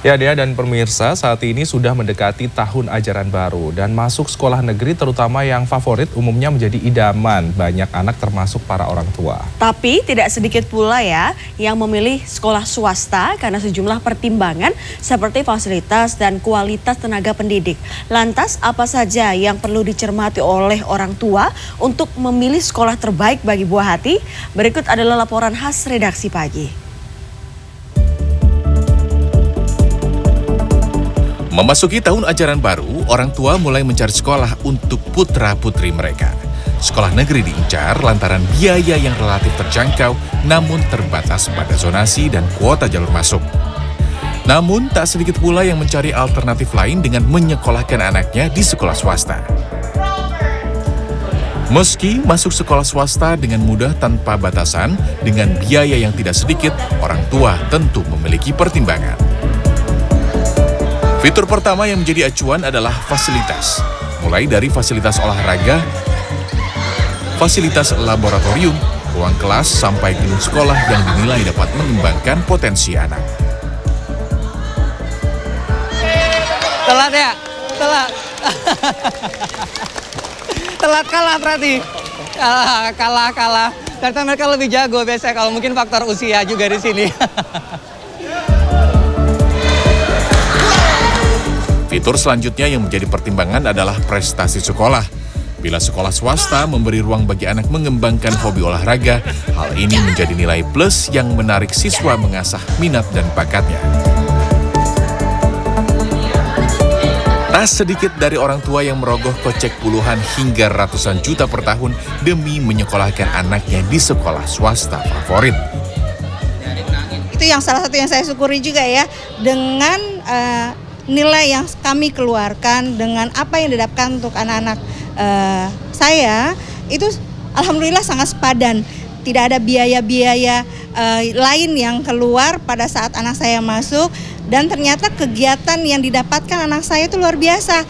Ya, Dea dan pemirsa, saat ini sudah mendekati tahun ajaran baru dan masuk sekolah negeri terutama yang favorit umumnya menjadi idaman banyak anak termasuk para orang tua. Tapi tidak sedikit pula ya yang memilih sekolah swasta karena sejumlah pertimbangan seperti fasilitas dan kualitas tenaga pendidik. Lantas apa saja yang perlu dicermati oleh orang tua untuk memilih sekolah terbaik bagi buah hati? Berikut adalah laporan khas redaksi pagi. Memasuki tahun ajaran baru, orang tua mulai mencari sekolah untuk putra-putri mereka. Sekolah negeri diincar lantaran biaya yang relatif terjangkau namun terbatas pada zonasi dan kuota jalur masuk. Namun tak sedikit pula yang mencari alternatif lain dengan menyekolahkan anaknya di sekolah swasta. Meski masuk sekolah swasta dengan mudah tanpa batasan, dengan biaya yang tidak sedikit, orang tua tentu memiliki pertimbangan. Fitur pertama yang menjadi acuan adalah fasilitas. Mulai dari fasilitas olahraga, fasilitas laboratorium, ruang kelas, sampai gedung sekolah yang dinilai dapat mengembangkan potensi anak. Telat ya? Telat. Telat kalah berarti. Kalah. Ternyata mereka lebih jago biasanya kalau mungkin faktor usia juga di sini. Fitur selanjutnya yang menjadi pertimbangan adalah prestasi sekolah. Bila sekolah swasta memberi ruang bagi anak mengembangkan hobi olahraga, hal ini menjadi nilai plus yang menarik siswa mengasah minat dan bakatnya. Tak sedikit dari orang tua yang merogoh kocek puluhan hingga ratusan juta per tahun demi menyekolahkan anaknya di sekolah swasta favorit. Itu yang salah satu yang saya syukuri juga ya, dengan nilai yang kami keluarkan, dengan apa yang didapatkan untuk anak-anak saya, itu alhamdulillah sangat sepadan. Tidak ada biaya-biaya lain yang keluar pada saat anak saya masuk, dan ternyata kegiatan yang didapatkan anak saya itu luar biasa.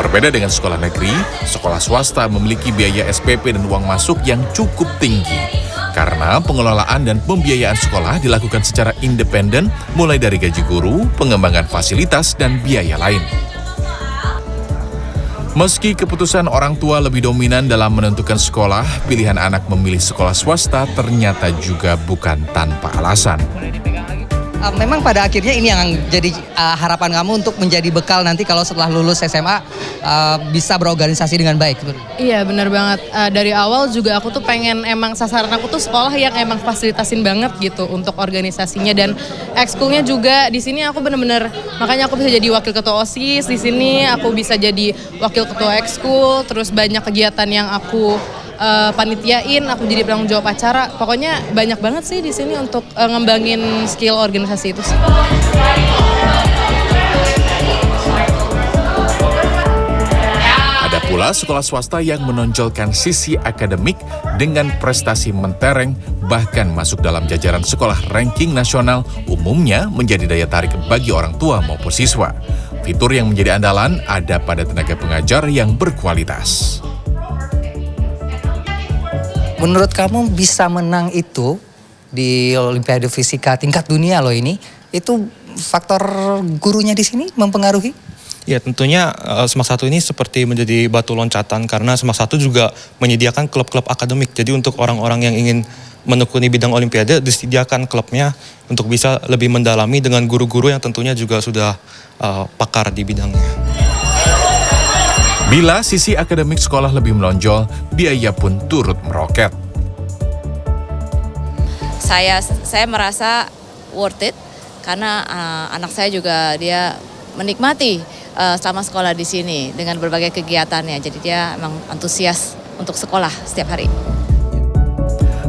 Berbeda dengan sekolah negeri, sekolah swasta memiliki biaya SPP dan uang masuk yang cukup tinggi. Karena pengelolaan dan pembiayaan sekolah dilakukan secara independen, mulai dari gaji guru, pengembangan fasilitas, dan biaya lain. Meski keputusan orang tua lebih dominan dalam menentukan sekolah, pilihan anak memilih sekolah swasta ternyata juga bukan tanpa alasan. Memang pada akhirnya ini yang jadi harapan kamu untuk menjadi bekal nanti kalau setelah lulus SMA bisa berorganisasi dengan baik. Iya benar banget, dari awal juga aku tuh pengen, emang sasaran aku tuh sekolah yang emang fasilitasin banget gitu untuk organisasinya, dan ekskulnya juga di sini aku bener-bener, makanya aku bisa jadi wakil ketua OSIS di sini, aku bisa jadi wakil ketua ekskul, terus banyak kegiatan yang aku panitiain, aku jadi penanggung jawab acara. Pokoknya banyak banget sih di sini untuk ngembangin skill organisasi itu sih. Ada pula sekolah swasta yang menonjolkan sisi akademik dengan prestasi mentereng, bahkan masuk dalam jajaran sekolah ranking nasional, umumnya menjadi daya tarik bagi orang tua maupun siswa. Fitur yang menjadi andalan ada pada tenaga pengajar yang berkualitas. Menurut kamu bisa menang itu di Olimpiade Fisika tingkat dunia loh ini, itu faktor gurunya di sini mempengaruhi? Ya tentunya Semak 1 ini seperti menjadi batu loncatan karena Semak 1 juga menyediakan klub-klub akademik. Jadi untuk orang-orang yang ingin menekuni bidang Olimpiade disediakan klubnya untuk bisa lebih mendalami dengan guru-guru yang tentunya juga sudah pakar di bidangnya. Bila sisi akademik sekolah lebih menonjol, biaya pun turut meroket. Saya merasa worth it karena anak saya juga dia menikmati selama sekolah di sini dengan berbagai kegiatannya. Jadi dia emang antusias untuk sekolah setiap hari.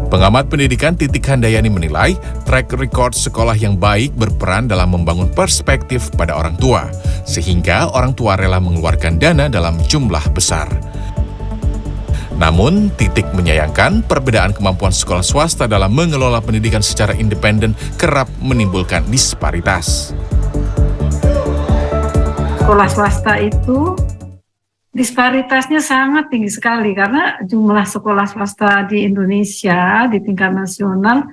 Pengamat pendidikan Titik Handayani menilai track record sekolah yang baik berperan dalam membangun perspektif pada orang tua, sehingga orang tua rela mengeluarkan dana dalam jumlah besar. Namun, Titik menyayangkan perbedaan kemampuan sekolah swasta dalam mengelola pendidikan secara independen kerap menimbulkan disparitas. Sekolah swasta itu Disparitasnya sangat tinggi sekali karena jumlah sekolah swasta di Indonesia di tingkat nasional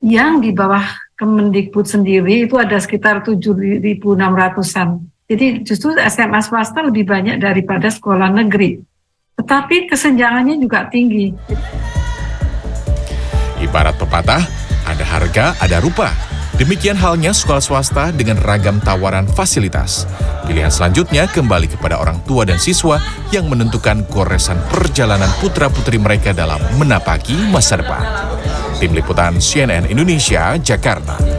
yang di bawah Kemendikbud sendiri itu ada sekitar 7.600-an. Jadi justru SMA swasta lebih banyak daripada sekolah negeri. Tetapi kesenjangannya juga tinggi. Ibarat pepatah, ada harga, ada rupa. Demikian halnya sekolah swasta dengan ragam tawaran fasilitas. Pilihan selanjutnya kembali kepada orang tua dan siswa yang menentukan goresan perjalanan putra-putri mereka dalam menapaki masa depan. Tim Liputan CNN Indonesia, Jakarta.